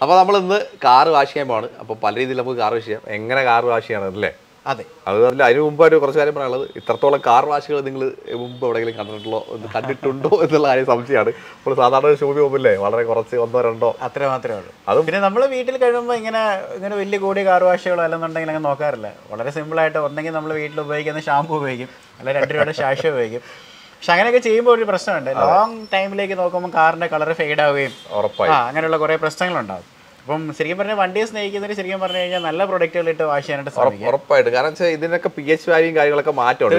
അപ്പോൾ നമ്മൾ ഇന്ന് കാർ വാഷ് ചെയ്യാൻ പോവാണ്. അപ്പോൾ പല രീതിയിൽ നമുക്ക് കാർ വാഷ് ചെയ്യാം. എങ്ങനെ കാർ വാഷ് ചെയ്യണം അല്ലേ? അതെ. അതിന് മുമ്പായിട്ട് കുറച്ച് കാര്യം പറയാനുള്ളത്, ഇത്രത്തോളം കാർ വാഷുകൾ നിങ്ങൾ മുമ്പ് എവിടെയെങ്കിലും കണ്ടിട്ടുണ്ടോ എന്നുള്ള കാര്യം സംശയമാണ്. ഇപ്പോൾ സാധാരണ ഷോപ്പിൽ പോകുമ്പോഴേ വളരെ കുറച്ച് 1-2 അത്ര മാത്രമേ ഉള്ളൂ. അതും പിന്നെ നമ്മൾ വീട്ടിൽ കഴിയുമ്പോൾ ഇങ്ങനെ വലിയ കൂടിയ കാർ വാഷുകളോ അല്ലെന്നുണ്ടെങ്കിൽ അങ്ങനെ നോക്കാറില്ല. വളരെ സിമ്പിളായിട്ട് ഉണ്ടെങ്കിൽ നമ്മൾ വീട്ടിൽ ഉപയോഗിക്കുന്ന ഷാമ്പൂ ഉപയോഗിക്കും, അല്ലെങ്കിൽ 2 രൂപയുടെ ഷാഷ് ഉപയോഗിക്കും. പക്ഷെ അങ്ങനെയൊക്കെ ചെയ്യുമ്പോൾ ഒരു പ്രശ്നമുണ്ട്. ലോങ് ടൈമിലേക്ക് നോക്കുമ്പോൾ കാറിന്റെ കളർ ഫെയ്ഡ് ആവുകയും അങ്ങനെയുള്ള കുറേ പ്രശ്നങ്ങളുണ്ടാകും. അപ്പം ശരിക്കും പറഞ്ഞാൽ വണ്ടിയെ സ്നേഹിക്കുന്നതിന് ശരിക്കും പറഞ്ഞു കഴിഞ്ഞാൽ നല്ല പ്രൊഡക്റ്റുകൾ ഇട്ട് വാഷ് ചെയ്യാനായിട്ട് ശ്രമിക്കും. ഉറപ്പായിട്ട്. കാരണം ഇതിനൊക്കെ pH വാല്യൂയും കാര്യങ്ങളൊക്കെ മാറ്റമുണ്ട്.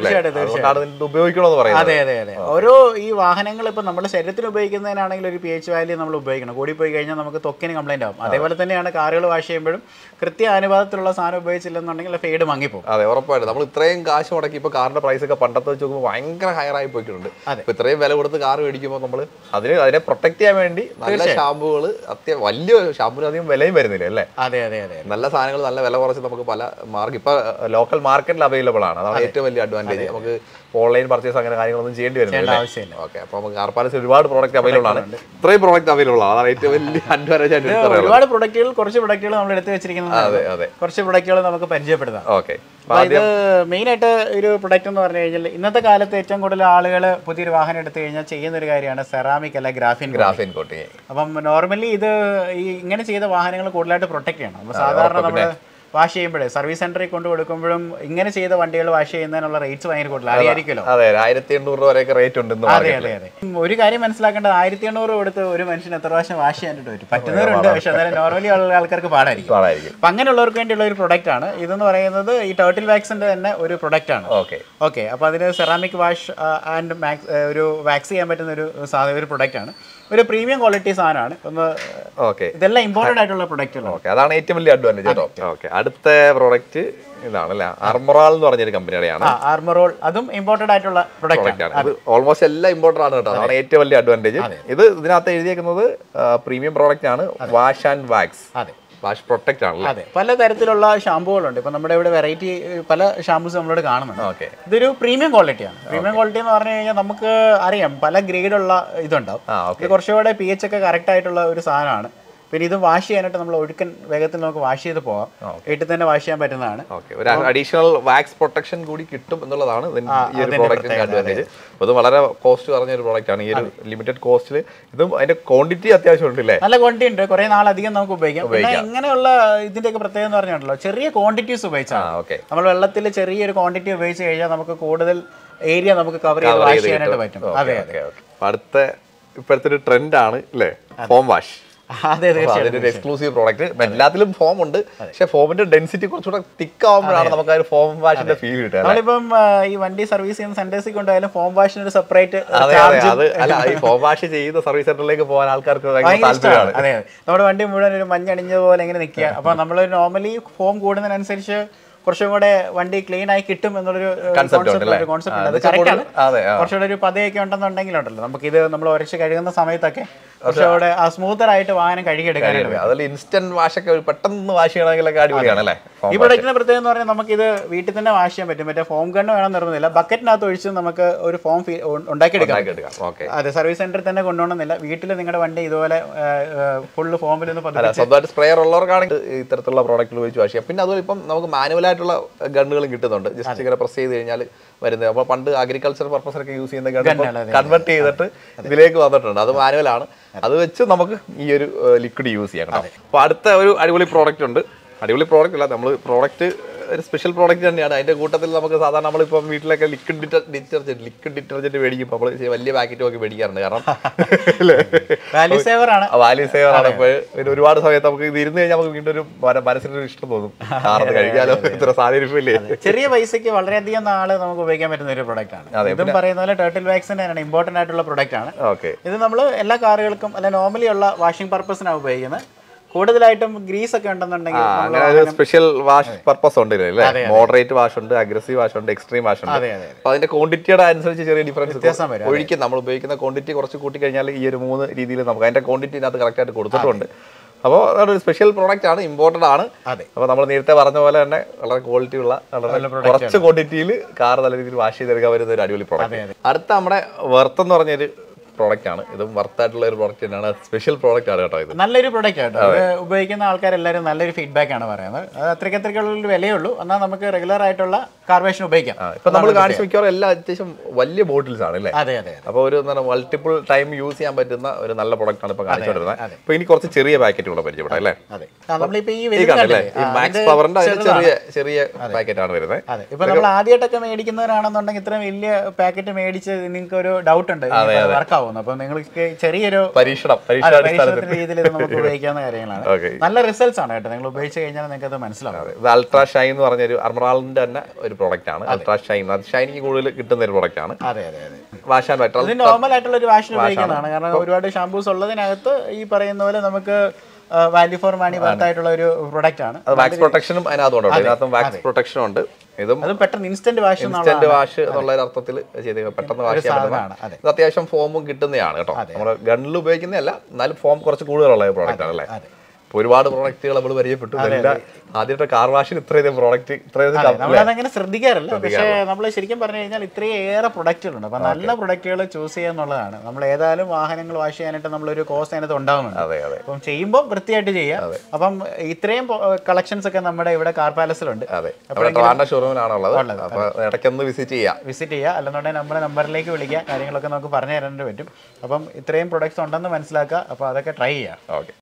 ഉപയോഗിക്കണമെന്ന് പറയാം. അതെ അതെ അതെ. ഓരോ ഈ വാഹനങ്ങൾ ഇപ്പം നമ്മുടെ ശരീരത്തിന് ഉപയോഗിക്കുന്നതിനാണെങ്കിൽ ഒരു pH വാല്യൂ നമ്മൾ ഉപയോഗിക്കണം. കൂടി പോയി കഴിഞ്ഞാൽ നമുക്ക് ത്വക്കിന് കംപ്ലൈന്റ് ആവും. അതേപോലെ തന്നെയാണ് കാറുകൾ വാഷ് ചെയ്യുമ്പോഴും കൃത്യ അനുപാതത്തിലുള്ള സാധനം ഉപയോഗിച്ചില്ലെന്നുണ്ടെങ്കിൽ ഫെയ്ഡ് മങ്ങിപ്പോകും. അതെ, ഉറപ്പായിട്ട്. നമ്മൾ ഇത്രയും കാശ് മുടക്കി ഇപ്പോൾ കാറിന്റെ പ്രൈസ് ഒക്കെ പണ്ടത്തെ വെച്ച് നോക്കുമ്പോൾ ഭയങ്കര ഹയർ ആയി പോയിട്ടുണ്ട്. ഇപ്പൊ ഇത്രയും വില കൊടുത്ത് കാർ മേടിക്കുമ്പോൾ നമ്മൾ അതിനെ പ്രൊട്ടക്ട് ചെയ്യാൻ വേണ്ടി നല്ല ഷാമ്പുകൾ, വലിയ ഷാമ്പൂന് അധികം വിലയും വരുന്നില്ല അല്ലേ? അതെ അതെ അതെ. നല്ല സാധനങ്ങൾ നല്ല വില കുറച്ച് നമുക്ക് പല ഇപ്പൊ ലോക്കൽ മാർക്കറ്റിൽ അവൈലബിൾ ആണ്. അതാണ് ഏറ്റവും വലിയ അഡ്വാൻറ്റേജ്. നമുക്ക് ഓൺലൈൻ പർച്ചേസ് അങ്ങനെ കാര്യങ്ങളൊന്നും ചെയ്യേണ്ടി വരുന്നില്ല. ആവശ്യമില്ല. ഓക്കെ, അപ്പൊ നമുക്ക് കാർ പാലസ് ഒരുപാട് പ്രോഡക്റ്റ് അവൈലബിൾ ആണ്. ഇത്രയും പ്രോഡക്റ്റ് അവൈലബിൾ ആണ്. അതാണ് ഏറ്റവും വലിയ അഡ്വാൻറ്റേജ് ആയിട്ട് ഒരുപാട് പ്രൊഡക്റ്റുകൾ, കുറച്ച് പ്രൊഡക്റ്റുകൾ നമ്മൾ എടുത്ത് വെച്ചിരിക്കുന്നത്. അതെ അതെ. കുറച്ച് പ്രൊഡക്റ്റുകൾ നമുക്ക് പരിചയപ്പെടുത്താം. ഓക്കെ. ഇത് മെയിനായിട്ട് ഒരു പ്രൊഡക്റ്റ് എന്ന് പറഞ്ഞു കഴിഞ്ഞാൽ ഇന്നത്തെ കാലത്ത് ഏറ്റവും കൂടുതൽ ആളുകൾ പുതിയൊരു വാഹനം എടുത്തു കഴിഞ്ഞാൽ ചെയ്യുന്ന ഒരു കാര്യമാണ് സെറാമിക് അല്ല ഗ്രാഫിൻ കോട്ടിങ്. അപ്പം നോർമലി ഇത് ഇങ്ങനെ ചെയ്ത വാഹനങ്ങൾ കൂടുതലായിട്ട് പ്രൊട്ടക്ട് ചെയ്യണം. അപ്പോൾ സാധാരണ നമ്മൾ വാഷ് ചെയ്യുമ്പോഴേ സർവീസ് സെന്ററിൽ കൊണ്ട് കൊടുക്കുമ്പോഴും ഇങ്ങനെ ചെയ്ത വണ്ടികൾ വാഷ് ചെയ്യുന്നതിനുള്ള റേറ്റ്സ് ഭയങ്കര കൂടുതൽ അറിയായിരിക്കുമല്ലോ. അതെ, 1800 രൂപ വരെയൊക്കെ റേറ്റ് ഉണ്ട്. അതെ അതെ അതെ. ഒരു കാര്യം മനസ്സിലാക്കേണ്ടത് 1800 കൊടുത്ത് ഒരു മനുഷ്യൻ എത്ര പ്രാവശ്യം വാഷ് ചെയ്യാനായിട്ട് വരും? പറ്റുന്നവരുണ്ട്, പക്ഷെ അന്നേരം നോർമലി ഉള്ള ആൾക്കാർക്ക് പാടായിരിക്കും. അപ്പം അങ്ങനെയുള്ളവർക്ക് വേണ്ടിയുള്ള ഒരു പ്രൊഡക്റ്റ് ആണ് ഇതെന്ന് പറയുന്നത്. ഈ ടർട്ടിൽ വാക്സിന്റെ തന്നെ ഒരു പ്രൊഡക്റ്റ് ആണ്. ഓക്കെ. അപ്പോൾ അതിന് സെറാമിക് വാഷ് ആൻഡ് ഒരു വാക്സ് ചെയ്യാൻ പറ്റുന്ന ഒരു പ്രൊഡക്റ്റ് ആണ്. ഒരു പ്രീമിയം ക്വാളിറ്റി സാധനമാണ്. ഇതെല്ലാം ഇമ്പോർട്ടന്റ് ആയിട്ടുള്ള പ്രൊഡക്റ്റുകളാണ്. അതാണ് ഏറ്റവും വലിയ അഡ്വാൻറ്റേജ് കേട്ടോ. ഓക്കെ, അടുത്ത പ്രോഡക്റ്റ് ഇതാണല്ലേ, ആർമറോൾ എന്ന് പറഞ്ഞൊരു കമ്പനിയുടെയാണ്. ആർമറോൾ അതും ഇമ്പോർട്ടന്റ് ആയിട്ടുള്ള പ്രൊഡക്റ്റ് ആണ്. ഇത് ഓൾമോസ്റ്റ് എല്ലാം ഇമ്പോർട്ടന്റ് ആണ് കേട്ടോ. അതാണ് ഏറ്റവും വലിയ അഡ്വാൻറ്റേജ്. ഇതിനകത്ത് എഴുതിയേക്കുന്നത് പ്രീമിയം പ്രോഡക്റ്റ് ആണ്, wash and wax. Wash protect ആണല്ലേ? അതെ. പല തരത്തിലുള്ള ഷാമ്പുകളുണ്ട്. ഇപ്പൊ നമ്മുടെ ഇവിടെ വെറൈറ്റി പല ഷാമ്പൂസ് നമ്മളോട് കാണുന്നുണ്ട്. ഓക്കെ. ഇതൊരു പ്രീമിയം ക്വാളിറ്റിയാണ്. പ്രീമിയം ക്വാളിറ്റി എന്ന് പറഞ്ഞു കഴിഞ്ഞാൽ നമുക്ക് അറിയാം പല ഗ്രേഡുള്ള ഇതുണ്ടാവും. ഇത് കുറച്ചുകൂടെ pH ഒക്കെ കറക്റ്റ് ആയിട്ടുള്ള ഒരു സാധനമാണ്. പിന്നെ ഇത് വാഷ് ചെയ്യാനായിട്ട് നമ്മൾ ഒഴുക്കൻ വേഗത്തിൽ നമുക്ക് വാഷ് ചെയ്ത് പോകാം. വീട്ടിൽ തന്നെ വാഷ് ചെയ്യാൻ പറ്റുന്നതാണ്. ഒരു അഡീഷണൽ വാക്സ് പ്രൊട്ടക്ഷൻ കൂടി കിട്ടും എന്നുള്ളതാണ് ഈ ഒരു പ്രോഡക്റ്റിന്റെ അഡ്വാൻറ്റേജ്. അത് വളരെ കോസ്റ്റ് കുറഞ്ഞ ഒരു പ്രോഡക്റ്റ് ആണ്. ഈ ഒരു ലിമിറ്റഡ് കോസ്റ്റിൽ ഇതും അതിന്റെ ക്വാണ്ടിറ്റി അത്യാവശ്യം ഉണ്ടല്ലേ? നല്ല ക്വാണ്ടിറ്റി ഉണ്ട്. കുറെ നാളധികം നമുക്ക് ഉപയോഗിക്കാം. പിന്നെ ഇങ്ങനെയുള്ള ഇതിന്റെയൊക്കെ പ്രത്യേകത എന്ന് പറഞ്ഞിട്ടുണ്ടല്ലോ, ചെറിയ ക്വാണ്ടിറ്റീസ് ഉപയോഗിച്ചാൽ നമ്മൾ വെള്ളത്തിൽ ചെറിയൊരു ക്വാണ്ടിറ്റി ഉപയോഗിച്ച് കഴിഞ്ഞാൽ നമുക്ക് കൂടുതൽ ഏരിയ നമുക്ക് കവർ ചെയ്ത് വാഷ് ചെയ്യാനായിട്ട് പറ്റും. അതെ അതെ. അടുത്ത ഇപ്പോഴത്തെ ഒരു ട്രെൻഡ് ആണ് അല്ലേ, ഫോം വാഷ്. അതെ, എക്സ്ക്ലൂസീവ് പ്രോഡക്റ്റ്. എല്ലാത്തിലും ഫോം ഉണ്ട്, പക്ഷെ ഫോമിന്റെ ഡെൻസിറ്റി കുറച്ചുകൂടെ തിക്ക് ആവുമ്പോഴാണ് നമുക്ക് ആ ഒരു ഫോം വാഷിന്റെ ഫീൽ കിട്ടുക. നമ്മളിപ്പം ഈ വണ്ടി സർവീസ് ചെയ്യുന്ന സെന്റേഴ്സിൽ കൊണ്ടായാലും ഫോം വാഷിന് ഒരു സെപ്പറേറ്റ് ഈ ഫോം വാഷ് ചെയ്ത സർവീസ് സെന്ററിലേക്ക് പോകാൻ ആൾക്കാർക്ക് താല്പര്യമാണ്. അതെ, നമ്മുടെ വണ്ടി മുഴുവൻ ഒരു മഞ്ഞണിഞ്ഞതുപോലെ ഇങ്ങനെ നിൽക്കുക. അപ്പൊ നമ്മൾ നോർമലി ഫോം കൂടുന്നതിനനുസരിച്ച് കുറച്ചും കൂടെ വണ്ടി ക്ലീൻ ആയി കിട്ടും എന്നുള്ളൊരു കോൺസെപ്റ്റ് ഉണ്ട്. കുറച്ചുകൂടെ ഒരു പതയൊക്കെ ഉണ്ടെന്നുണ്ടെങ്കിലുണ്ടല്ലോ നമുക്കിത് നമ്മൾ ഉരച്ച് കഴുകുന്ന സമയത്തൊക്കെ കുറച്ചുകൂടെ സ്മൂത്തർ ആയിട്ട് വാഹനം കഴുകിയെടുക്കാനായിട്ട്. അതിൽ ഇൻസ്റ്റന്റ് വാഷ് ഒക്കെ പെട്ടെന്ന് വാഷ് ചെയ്യണമെങ്കിലൊക്കെ അടിപൊളിയാണല്ലേ. ഈ പ്രൊഡക്റ്റിന്റെ പ്രത്യേകത എന്ന് പറഞ്ഞാൽ നമുക്കിത് വീട്ടിൽ തന്നെ വാഷ് ചെയ്യാൻ പറ്റും. മറ്റേ ഫോം ഗണ്ണ് വേണം നിർബന്ധമില്ല. ബക്കറ്റിനകത്ത് ഒഴിച്ച് നമുക്ക് ഒരു ഫോം ഉണ്ടാക്കിയെടുക്കാം. അതെ, സർവീസ് സെന്ററിൽ തന്നെ കൊണ്ടുപോകണമെന്നില്ല. വീട്ടിൽ നിങ്ങളുടെ വണ്ടി ഇതുപോലെ ഫുള്ള് ഫോമിൽ സ്വന്തമായിട്ട് സ്പ്രെയർ ഉള്ളവർക്കാണെങ്കിൽ ഇത്തരത്തിലുള്ള പ്രോഡക്റ്റുകൾ ഉപയോഗിച്ച് വാഷ് ചെയ്യാം. പിന്നെ അതുപോലെ ഇപ്പം നമുക്ക് മാനുവലായിട്ടുള്ള ഗണ്ണുകളും കിട്ടുന്നുണ്ട്. ജസ്റ്റ് ഇങ്ങനെ പ്രസ് ചെയ്ത് കഴിഞ്ഞാൽ വരുന്നത്. അപ്പോൾ പണ്ട് അഗ്രികൾച്ചർ പർപ്പസിനൊക്കെ യൂസ് ചെയ്യുന്ന ഗണ്ണ് കൺവെർട്ട് ചെയ്തിട്ട് ഇതിലേക്ക് വന്നിട്ടുണ്ട്. അത് മാനുവലാണ്. അത് വെച്ച് നമുക്ക് ഈ ഒരു ലിക്വിഡ് യൂസ് ചെയ്യാം. അപ്പോൾ അടുത്ത ഒരു അടിപൊളി പ്രോഡക്റ്റ് ഉണ്ട്. അടിപൊളി പ്രോഡക്റ്റ് അല്ല, നമ്മൾ പ്രോഡക്റ്റ് ഒരു സ്പെഷ്യൽ പ്രോഡക്റ്റ് തന്നെയാണ്. അതിന്റെ കൂട്ടത്തിൽ നമുക്ക് സാധാരണ നമ്മളിപ്പം വീട്ടിലൊക്കെ ലിക്വിഡ് ഡിറ്റർജന്റ് മേടിക്കുമ്പോൾ നമ്മൾ വലിയ പാക്കറ്റ് ഒക്കെ മേടിക്കാറുണ്ട്. കാരണം വാല്യൂ സേവർ ആണ്. ഇപ്പോൾ ഒരുപാട് സമയത്ത് നമുക്ക് ഇത് ഇരുന്ന് കഴിഞ്ഞാൽ നമുക്ക് വീണ്ടും ഒരു മനസ്സിനൊരു ഇഷ്ടം തോന്നും. കാരണം കഴിക്കാലോ, ഇത്ര സാധനമില്ലേ. ചെറിയ പൈസക്ക് വളരെയധികം നാള് നമുക്ക് ഉപയോഗിക്കാൻ പറ്റുന്ന ഒരു പ്രൊഡക്റ്റ് ആണ്. ഇതും പറയുന്ന പോലെ ടർട്ടിൽ വാക്സിന്റെ ഇമ്പോർട്ടന്റ് ആയിട്ടുള്ള പ്രൊഡക്റ്റ് ആണ്. ഇത് നമ്മൾ എല്ലാ കാറുകൾക്കും അല്ല നോർമലി ഉള്ള വാഷിംഗ് പർപ്പസിനാണ് ഉപയോഗിക്കുന്നത്. കൂടുതലായിട്ടും ഗ്രീസ് ഒക്കെ ഉണ്ടെന്നുണ്ടെങ്കിൽ സ്പെഷ്യൽ വാഷ് പർപ്പസ് ഉണ്ട്. മോഡറേറ്റ് വാഷ് ഉണ്ട്, അഗ്രസീവ് വാഷ് ഉണ്ട്, എക്സ്ട്രീം വാഷ് ഉണ്ട്. അപ്പൊ അതിന്റെ ക്വാണ്ടിറ്റിയുടെ അനുസരിച്ച് ചെറിയ ഡിഫറൻസ് ഒഴിക്കും. നമ്മൾ ഉപയോഗിക്കുന്ന ക്വാണ്ടിറ്റി കുറച്ച് കൂട്ടി കഴിഞ്ഞാൽ ഈ ഒരു 3 രീതിയിൽ നമുക്ക് അതിന്റെ ക്വാണ്ടിറ്റി ഇതിനകത്ത് കറക്റ്റ് ആയിട്ട് കൊടുത്തിട്ടുണ്ട്. അപ്പോൾ അതൊരു സ്പെഷ്യൽ പ്രോഡക്റ്റ് ആണ്, ഇമ്പോർട്ടൻ്റ് ആണ്. അപ്പോൾ നമ്മൾ നേരത്തെ പറഞ്ഞ പോലെ തന്നെ വളരെ ക്വാളിറ്റി ഉള്ള കുറച്ച് ക്വാണ്ടിറ്റിയിൽ കാർ നല്ല രീതിയിൽ വാഷ് ചെയ്തെടുക്കാൻ വരുന്ന ഒരു അടിപൊളി പ്രോഡക്റ്റ്. അടുത്ത നമ്മുടെ വെർത്ത് എന്ന് പറഞ്ഞൊരു പ്രോഡക്റ്റ് ആണ്. ഇതും വർത്തായിട്ടുള്ള ഒരു പ്രോഡക്റ്റ് തന്നെയാണ്. സ്പെഷ്യൽ പ്രോഡക്റ്റ് ആണ് കേട്ടോ ഇത്. നല്ലൊരു പ്രോഡക്റ്റ് ആട്ടോ. ഇത് ഉപയോഗിക്കുന്ന ആൾക്കാരെല്ലാവരും നല്ലൊരു ഫീഡ്ബാക്ക് ആണ് പറയുന്നത്. അത് അത്രയ്ക്കത്രയ്ക്കുള്ള വിലയുള്ളൂ. എന്നാൽ നമുക്ക് റെഗുലർ ആയിട്ടുള്ള കാർബേഷൻ ഉപയോഗിക്കാം. ഇപ്പൊ നമ്മൾ കാണിച്ചു മിക്കവാറും എല്ലാം അത്യാവശ്യം വലിയ ബോട്ടിൽസ് ആണ് അല്ലേ? അതെ അതെ. അപ്പോൾ ഒരു മൾട്ടിപ്പിൾ ടൈം യൂസ് ചെയ്യാൻ പറ്റുന്ന ഒരു നല്ല പ്രോഡക്റ്റ് ആണ് ഇപ്പൊ കാണിച്ചുകൊണ്ടിരുന്നത്. ഇപ്പൊ ഇനി കുറച്ച് ചെറിയ പാക്കറ്റുകൾ പരിചയപ്പെടാം അല്ലേ? മാക്സ് പവറിന്റെ ചെറിയ പാക്കറ്റ് ആണ് വരുന്നത്. അതെ. ഇപ്പൊ നമ്മൾ ആദ്യമായിട്ടൊക്കെ മേടിക്കുന്നവരാണെന്നുണ്ടെങ്കിൽ ഇത്ര വലിയ പാക്കറ്റ് മേടിച്ച് നിങ്ങൾക്ക് ഒരു ഡൗട്ട് ഉണ്ട് വർക്ക് ആവുന്നു. അപ്പൊ നിങ്ങൾക്ക് ചെറിയൊരു പരീക്ഷണ രീതിയിൽ നമുക്ക് ഉപയോഗിക്കാവുന്ന കാര്യങ്ങളാണ്. നല്ല റിസൾട്ട്സ് ആണ് കേട്ടോ. നിങ്ങൾ ഉപയോഗിച്ച് കഴിഞ്ഞാൽ നിങ്ങൾക്ക് അത് മനസ്സിലാവും. ഇത് അൾട്രാ ഷൈൻ എന്ന് പറഞ്ഞൊരു അർമറാളിന്റെ തന്നെ ഒരു പ്രോഡക്റ്റ് ആണ്. അൾട്രാ ഷൈൻ, അത് ഷൈനിങ് കൂടുതൽ കിട്ടുന്ന ഒരു പ്രോഡക്റ്റ് ആണ്. അതെ അതെ അതെ. വാഷ് ആൻഡ് വാഷ് ഇത് നോർമൽ ആയിട്ടുള്ള ഒരു വാഷിന് ഉപയോഗിക്കുന്നതാണ്. കാരണം ഒരുപാട് ഷാംപൂസ് ഉള്ളതിനകത്ത് ഈ പറയുന്ന പോലെ നമുക്ക് വാല്യൂ ഫോർ മണി വർത്തായിട്ടുള്ള ഒരു പ്രൊഡക്റ്റ് ആണ്. വാക്സ് പ്രൊട്ടക്ഷനും അതിനകത്തുണ്ട്. ഇതിനകത്തും വാക്സ് പ്രൊട്ടക്ഷനും ഉണ്ട്. ഇതും അത് പെട്ടെന്ന് ഇൻസ്റ്റന്റ് വാഷ് എന്നുള്ള അർത്ഥത്തിൽ ചെയ്ത് പെട്ടെന്ന് വാഷ് ചെയ്യാൻ പറ്റുന്ന, ഇത് അത്യാവശ്യം ഫോമും കിട്ടുന്നതാണ് കേട്ടോ. നമ്മുടെ ഗണ്ണിൽ ഉപയോഗിക്കുന്നതല്ല, എന്നാലും ഫോം കുറച്ച് കൂടുതലുള്ള പ്രോഡക്റ്റ് ആണ് അല്ലേ? ഒരുപാട് പ്രോഡക്റ്റുകൾ നമ്മൾ പരിചയപ്പെട്ടു. ആദ്യത്തെ കാർ വാഷിന് ഇത്രയധികം പ്രോഡക്റ്റ് നമ്മളതങ്ങനെ ശ്രദ്ധിക്കാറില്ല. പക്ഷേ നമ്മൾ ശരിക്കും പറഞ്ഞു കഴിഞ്ഞാൽ ഇത്രയേറെ പ്രൊഡക്റ്റുകളുണ്ട്. അപ്പം നല്ല പ്രൊഡക്റ്റുകൾ ചൂസ് ചെയ്യുക എന്നുള്ളതാണ്. നമ്മൾ ഏതായാലും വാഹനങ്ങൾ വാഷ് ചെയ്യാനായിട്ട് നമ്മളൊരു കോസ്റ്റ് അതിനകത്ത് ഉണ്ടാകുന്നുണ്ട്. അപ്പം ചെയ്യുമ്പോൾ വൃത്തിയായിട്ട് ചെയ്യുക. അപ്പം ഇത്രയും കളക്ഷൻസ് ഒക്കെ നമ്മുടെ ഇവിടെ കാർ പാലസിലുണ്ട്. ഷോറൂമിലാണുള്ളത്. ഇടയ്ക്കൊന്ന് വിസിറ്റ് ചെയ്യുക. അല്ലെന്നുണ്ടെങ്കിൽ നമ്മുടെ നമ്പറിലേക്ക് വിളിക്കുക. കാര്യങ്ങളൊക്കെ നമുക്ക് പറഞ്ഞു തരാനായിട്ട് പറ്റും. അപ്പം ഇത്രയും പ്രൊഡക്ട്സ് ഉണ്ടെന്ന് മനസ്സിലാക്കുക. അപ്പോൾ അതൊക്കെ ട്രൈ ചെയ്യുക. ഓക്കെ.